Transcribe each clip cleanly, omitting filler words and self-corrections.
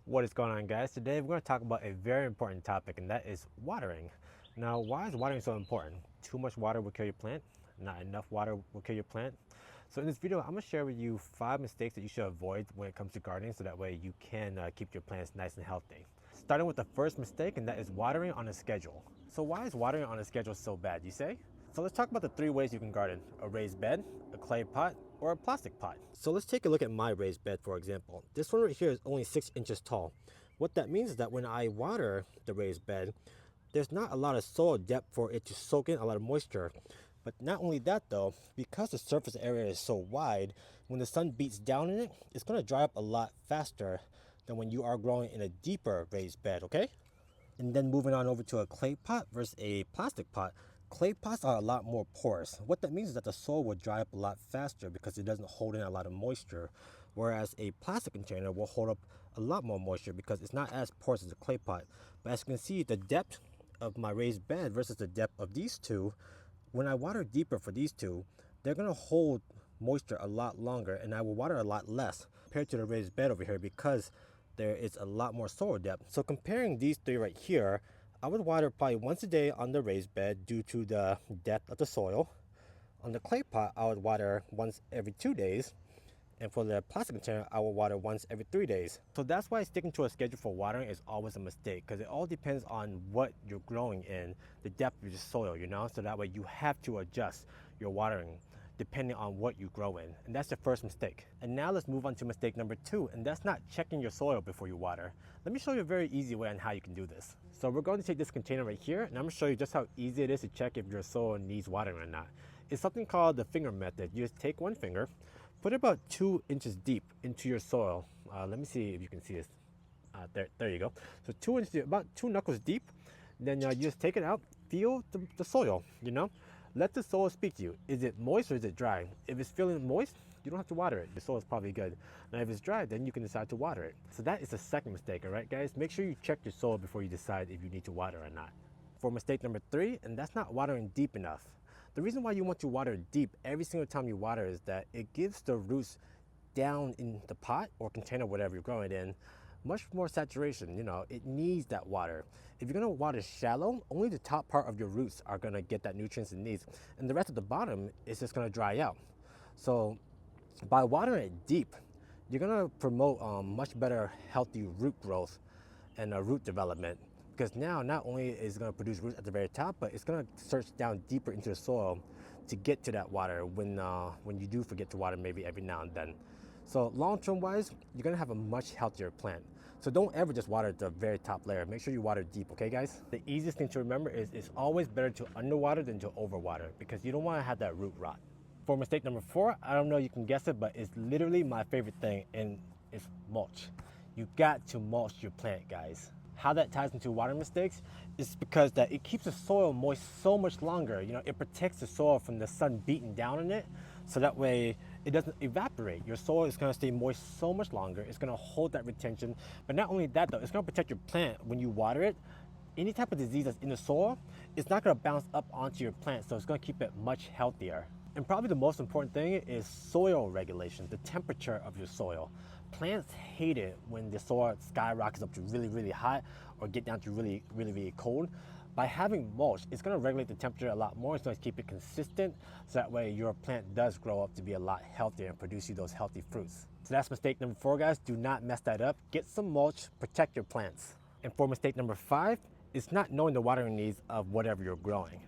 What is going on, guys? Today we're going to talk about a very important topic, and that is watering. Now, why is watering so important? Too much water will kill your plant. Not enough water will kill your plant. So in this video, I'm going to share with you 5 mistakes that you should avoid when it comes to gardening, so that way you can keep your plants nice and healthy. Starting with the first mistake, and that is watering on a schedule. So why is watering on a schedule so bad, you say? So let's talk about the 3 ways you can garden: a raised bed, a clay pot, or a plastic pot. So let's take a look at my raised bed, for example. This one right here is only 6 inches tall. What that means is that when I water the raised bed, there's not a lot of soil depth for it to soak in a lot of moisture. But not only that though, because the surface area is so wide, when the sun beats down in it, it's going to dry up a lot faster than when you are growing in a deeper raised bed, okay? And then moving on over to a clay pot versus a plastic pot. Clay pots are a lot more porous. What that means is that the soil will dry up a lot faster because it doesn't hold in a lot of moisture. Whereas a plastic container will hold up a lot more moisture because it's not as porous as a clay pot. But as you can see, the depth of my raised bed versus the depth of these two, when I water deeper for these two, they're going to hold moisture a lot longer, and I will water a lot less compared to the raised bed over here because there is a lot more soil depth. So comparing these 3 right here, I would water probably once a day on the raised bed due to the depth of the soil. On the clay pot, I would water once every 2 days. And for the plastic container, I will water once every 3 days. So that's why sticking to a schedule for watering is always a mistake, because it all depends on what you're growing in, the depth of your soil, so that way you have to adjust your watering depending on what you grow in. And that's the first mistake. And now let's move on to mistake number 2, and that's not checking your soil before you water. Let me show you a very easy way on how you can do this. So we're going to take this container right here, and I'm going to show you just how easy it is to check if your soil needs watering or not. It's something called the finger method. You just take one finger, put it about 2 inches deep into your soil. Let me see if you can see this. There you go. So 2 inches, about 2 knuckles deep. Then you just take it out, feel the soil, Let the soil speak to you. Is it moist or is it dry? If it's feeling moist, you don't have to water it. The soil is probably good. Now if it's dry, then you can decide to water it. So that is the second mistake, all right, guys? Make sure you check your soil before you decide if you need to water or not. For mistake number 3, and that's not watering deep enough. The reason why you want to water deep every single time you water is that it gives the roots down in the pot or container, whatever you're growing it in, much more saturation. It needs that water. If you're going to water shallow, only the top part of your roots are going to get that nutrients it needs, and the rest of the bottom is just going to dry out. So by watering it deep, you're going to promote much better healthy root growth and root development, because now not only is it going to produce roots at the very top, but it's going to search down deeper into the soil to get to that water when you do forget to water, maybe every now and then. So long-term wise, you're going to have a much healthier plant. So don't ever just water the very top layer. Make sure you water deep, okay guys? The easiest thing to remember is it's always better to underwater than to overwater, because you don't want to have that root rot. For mistake number 4, I don't know if you can guess it, but it's literally my favorite thing, and it's mulch. You got to mulch your plant, guys. How that ties into water mistakes is because that it keeps the soil moist so much longer. It protects the soil from the sun beating down on it, so that way it doesn't evaporate. Your soil is going to stay moist so much longer. It's going to hold that retention. But not only that though, it's going to protect your plant when you water it. Any type of disease that's in the soil, it's not going to bounce up onto your plant, so it's going to keep it much healthier. And probably the most important thing is soil regulation, the temperature of your soil. Plants hate it when the soil skyrockets up to really, really hot or get down to really, really, really cold. By having mulch, it's going to regulate the temperature a lot more. It's going to keep it consistent, so that way your plant does grow up to be a lot healthier and produce you those healthy fruits. So that's mistake number 4, guys. Do not mess that up. Get some mulch, protect your plants. And for mistake number 5, it's not knowing the watering needs of whatever you're growing.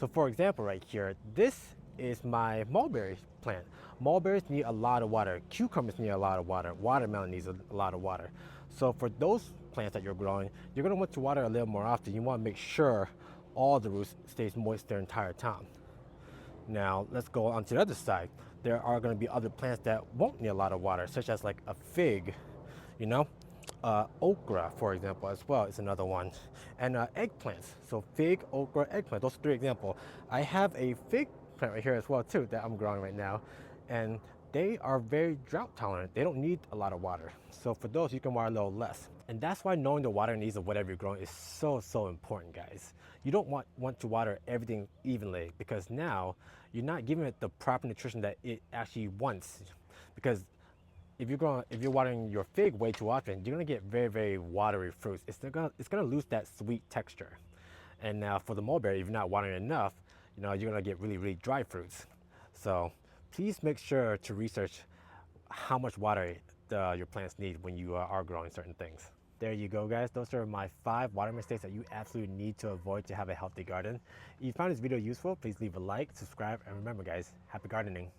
So for example, right here, this is my mulberry plant. Mulberries need a lot of water. Cucumbers need a lot of water. Watermelon needs a lot of water. So for those plants that you're growing, you're going to want to water a little more often. You want to make sure all the roots stays moist their entire time. Now let's go on to the other side. There are going to be other plants that won't need a lot of water, such as like a fig, okra, for example, as well is another one, and eggplants. So fig, okra, eggplant, those 3 examples. I have a fig plant right here as well too that I'm growing right now, and they are very drought tolerant. They don't need a lot of water. So for those, you can water a little less. And that's why knowing the water needs of whatever you're growing is so important, guys. You don't want to water everything evenly, because now you're not giving it the proper nutrition that it actually wants. Because if you're watering your fig way too often, you're gonna get very watery fruits. It's gonna lose that sweet texture. And now for the mulberry, if you're not watering enough, you're gonna get really dry fruits. So please make sure to research how much water your plants need when you are growing certain things. There you go, guys. Those are my 5 water mistakes that you absolutely need to avoid to have a healthy garden. If you found this video useful, please leave a like, subscribe, and remember, guys, happy gardening.